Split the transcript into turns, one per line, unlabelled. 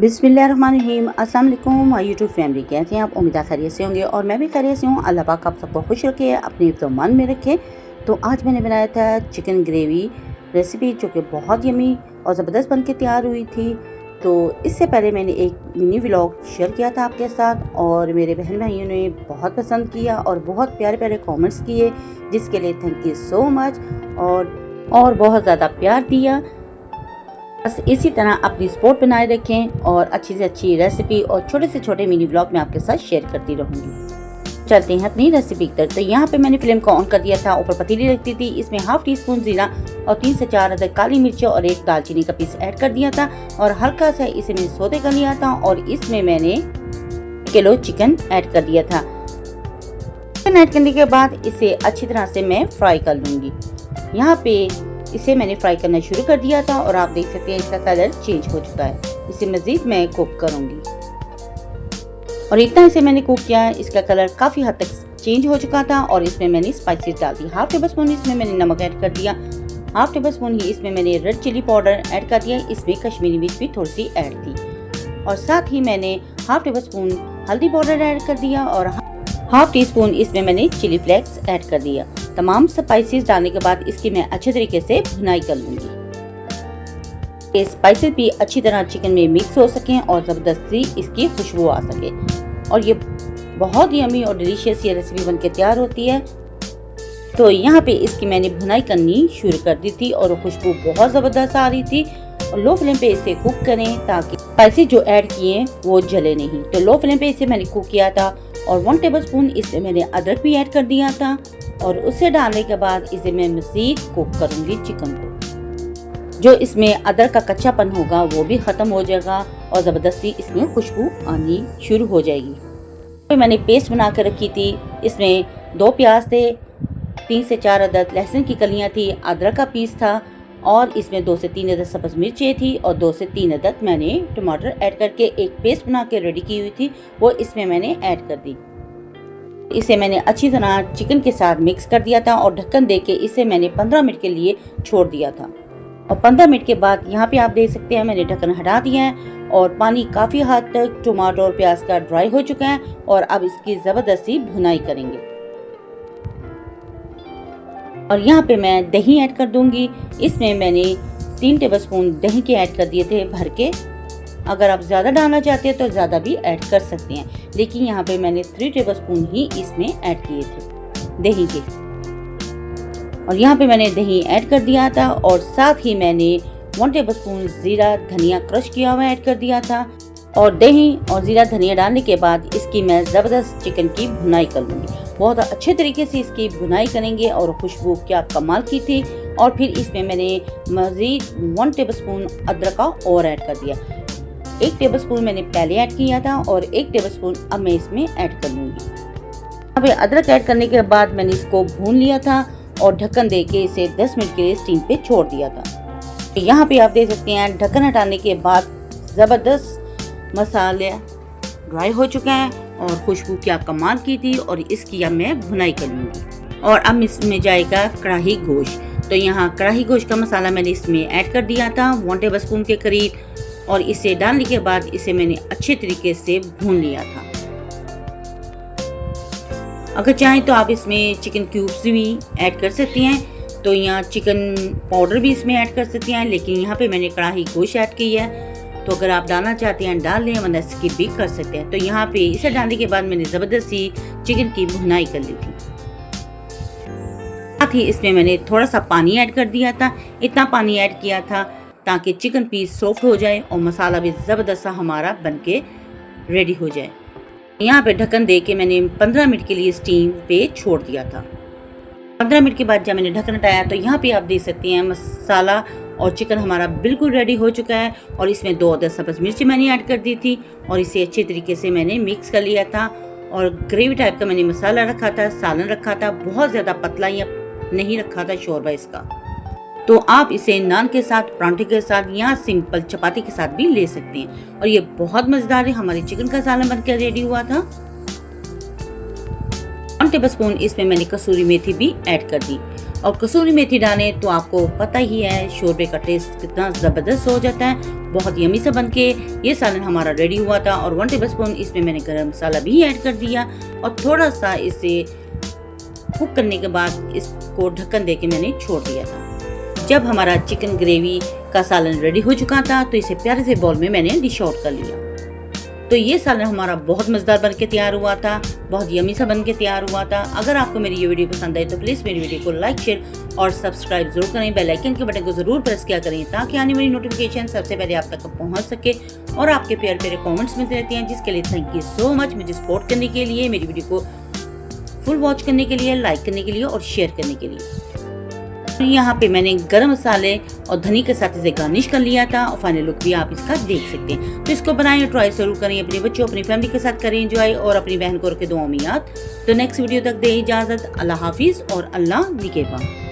बिस्मिल्लाहिर्रहमानिर्रहीम। अस्सलाम वालेकुम माय यूट्यूब फैमिली, कैसे हैं आप? उम्मीद खैरियत से होंगे और मैं भी खैरियत से हूँ। अल्लाह पाक आप सबको खुश रखे, अपने ईमान में रखे। तो आज मैंने बनाया था चिकन ग्रेवी रेसिपी, जो कि बहुत यमी और ज़बरदस्त बन के तैयार हुई थी। तो इससे पहले मैंने एक मिनी व्लॉग शेयर किया था आपके साथ और मेरे बहन भाइयों ने बहुत पसंद किया और बहुत प्यारे प्यारे कमेंट्स किए, जिसके लिए थैंक यू सो मच। और बहुत ज़्यादा प्यार दिया। बस इसी तरह अपनी सपोर्ट बनाए रखें और अच्छी से अच्छी रेसिपी और छोटे से छोटे मिनी व्लॉग मैं आपके साथ शेयर करती रहूँगी। चलते हैं अपनी रेसिपी की तरफ। तो यहाँ पे मैंने फ्लेम को ऑन कर दिया था, ऊपर पतीली रख दी थी। इसमें हाफ टी स्पून जीरा और 3 से 4 अदरक काली मिर्च और एक दालचीनी का पीस ऐड कर दिया था और हल्का सा इसे मैंने सौते कर लिया था और इसमें मैंने 1 किलो चिकन ऐड कर दिया था। चिकन ऐड करने के बाद इसे अच्छी तरह से मैं फ्राई कर लूँगी। यहाँ पे इसे मैंने फ्राई करना शुरू कर दिया था और आप देख सकते हैं इसका कलर चेंज हो चुका है। इसे मज़ीद मैं कुक करूँगी और इतना इसे मैंने कुक किया, इसका कलर काफ़ी हद तक चेंज हो चुका था। और इसमें मैंने स्पाइसेस डाल दी। हाफ टेबल स्पून इसमें मैंने नमक ऐड कर दिया। हाफ टेबल स्पून ही इसमें मैंने रेड चिली पाउडर ऐड कर दिया। इसमें कश्मीरी मिर्च भी थोड़ी सी ऐड थी और साथ ही मैंने हाफ टेबल स्पून हल्दी पाउडर ऐड कर दिया और हाफ टी स्पून इसमें मैंने चिली फ्लेक्स ऐड कर दिया। तमाम स्पाइसेस डालने के बाद इसकी मैं अच्छे तरीके से भुनाई कर लूंगी। ये स्पाइसेस भी अच्छी तरह चिकन में मिक्स हो सकें और ज़बरदस्ती इसकी खुशबू आ सके और ये बहुत ही यमी और डिलीशियस ये रेसिपी बनके तैयार होती है। तो यहाँ पे इसकी मैंने भुनाई करनी शुरू कर दी थी और खुशबू बहुत ज़बरदस्त आ रही थी। और लो फ्लेम पे इसे कुक करें ताकि स्पाइसेस जो ऐड किए वो जले नहीं। तो लो फ्लेम पे इसे मैंने कुक किया था और 1 टेबल स्पून इसमें मैंने अदरक भी ऐड कर दिया था और उसे डालने के बाद इसे मैं मज़ीद कुक करूंगी। चिकन को जो इसमें अदरक का कच्चापन होगा वो भी ख़त्म हो जाएगा और ज़बरदस्ती इसमें खुशबू आनी शुरू हो जाएगी। तो मैंने पेस्ट बना कर रखी थी। इसमें 2 प्याज थे, 3 से 4 अदद लहसुन की कलियाँ थी, अदरक का पीस था और इसमें 2 से 3 अदद सब्ज़ मिर्चें थी और 2 से 3 अदद मैंने टमाटर ऐड करके एक पेस्ट बना के रेडी की हुई थी, वो इसमें मैंने ऐड कर दी। इसे मैंने अच्छी तरह चिकन के साथ मिक्स कर दिया था और ढक्कन दे के इसे मैंने 15 मिनट के लिए छोड़ दिया था। और 15 मिनट के बाद यहाँ पे आप देख सकते हैं मैंने ढक्कन हटा दिया है और पानी काफ़ी हद तक टमाटर और प्याज का ड्राई हो चुका है और अब इसकी ज़बरदस्ती भुनाई करेंगे। और यहाँ पे मैं दही ऐड कर दूंगी। इसमें मैंने 3 टेबल स्पून दही के ऐड कर दिए थे भर के। अगर आप ज़्यादा डालना चाहते हैं तो ज़्यादा भी ऐड कर सकते हैं, लेकिन यहाँ पे मैंने 3 टेबल स्पून ही इसमें ऐड किए थे दही के। और यहाँ पे मैंने दही ऐड कर दिया था और साथ ही मैंने 1 टेबल स्पून ज़ीरा धनिया क्रश किया हुआ ऐड कर दिया था। और दही और ज़ीरा धनिया डालने के बाद इसकी मैं ज़बरदस्त चिकन की भुनाई कर लूँगी। बहुत अच्छे तरीके से इसकी भुनाई करेंगे और खुशबू क्या कमाल की थी। और फिर इसमें मैंने मज़ीद 1 टेबल स्पून अदरक का और ऐड कर दिया। 1 टेबल स्पून मैंने पहले ऐड किया था और 1 टेबल स्पून अब मैं इसमें ऐड कर लूँगी। अब अदरक ऐड करने के बाद मैंने इसको भून लिया था और ढक्कन दे के इसे 10 मिनट के लिए स्टीम पे छोड़ दिया था। यहाँ पे आप देख सकते हैं ढक्कन हटाने के बाद ज़बरदस्त मसाले ड्राई हो चुका है और खुशबू क्या कमाल की थी और इसकी अब मैं भुनाई कर लूँगी। और अब इसमें जाएगा कढ़ाई गोश्त। तो यहाँ कढ़ाई गोश्त का मसाला मैंने इसमें ऐड कर दिया था 1 टेबल स्पून के करीब और इसे डालने के बाद इसे मैंने अच्छे तरीके से भून लिया था। अगर चाहें तो आप इसमें चिकन क्यूब्स भी ऐड कर सकती हैं, तो यहाँ चिकन पाउडर भी इसमें ऐड कर सकती हैं, लेकिन यहाँ पे मैंने कढ़ाई गोश्त ऐड की है। तो अगर आप डालना चाहते हैं डाल लें, वरना स्किप भी कर सकते हैं। तो यहाँ पे इसे डालने के बाद मैंने ज़बरदस्ती चिकन की भुनाई कर ली थी। साथ ही इसमें मैंने थोड़ा सा पानी ऐड कर दिया था। इतना पानी ऐड किया था ताकि चिकन पीस सॉफ्ट हो जाए और मसाला भी ज़बरदस्त हमारा बनके रेडी हो जाए। यहाँ पे ढक्कन दे के मैंने 15 मिनट के लिए स्टीम पे छोड़ दिया था। 15 मिनट के बाद जब मैंने ढक्कन हटाया तो यहाँ पे आप देख सकते हैं मसाला और चिकन हमारा बिल्कुल रेडी हो चुका है। और इसमें 2 अदद सब्ज़ मिर्ची मैंने ऐड कर दी थी और इसे अच्छे तरीके से मैंने मिक्स कर लिया था। और ग्रेवी टाइप का मैंने मसाला रखा था, सालन रखा था, बहुत ज़्यादा पतला या नहीं रखा था शोरबा इसका। तो आप इसे नान के साथ, परांठे के साथ या सिंपल चपाती के साथ भी ले सकते हैं। और ये बहुत मज़ेदार है। हमारी चिकन का सालन बनकर रेडी हुआ था। 1 टेबल स्पून इसमें मैंने कसूरी मेथी भी ऐड कर दी। और कसूरी मेथी डालें तो आपको पता ही है शोरबे का टेस्ट कितना ज़बरदस्त हो जाता है। बहुत यमी सा बन के ये सालन हमारा रेडी हुआ था। और 1 टेबलस्पून इसमें मैंने गरम मसाला भी ऐड कर दिया और थोड़ा सा इसे कुक करने के बाद इसको ढक्कन दे के मैंने छोड़ दिया था। जब हमारा चिकन ग्रेवी का सालन रेडी हो चुका था तो इसे प्यारे से बाउल में मैंने डिश आउट कर लिया। तो ये सालन हमारा बहुत मज़ेदार बन के तैयार हुआ था, बहुत यमी सा बन के तैयार हुआ था। अगर आपको मेरी ये वीडियो पसंद आई तो प्लीज़ मेरी वीडियो को लाइक, शेयर और सब्सक्राइब जरूर करें। बेल आइकन के बटन को जरूर प्रेस किया करें ताकि आने वाली नोटिफिकेशन सबसे पहले आप तक पहुंच सके। और आपके प्यारे प्यारे कमेंट्स मिलते रहते हैं, जिसके लिए थैंक यू सो मच। मुझे सपोर्ट करने के लिए, मेरी वीडियो को फुल वॉच करने के लिए, लाइक करने के लिए और शेयर करने के लिए। यहाँ पे मैंने गरम मसाले और धनी के साथ इसे गार्निश कर लिया था और फाइनल लुक भी आप इसका देख सकते हैं। तो इसको बनाएं, ट्राई जरूर करें, अपने बच्चों अपनी फैमिली के साथ करें एंजॉय और अपनी बहन को रखें दुआओं में याद। तो नेक्स्ट वीडियो तक दे इजाजत। अल्लाह हाफिज और अल्लाह निगहबान।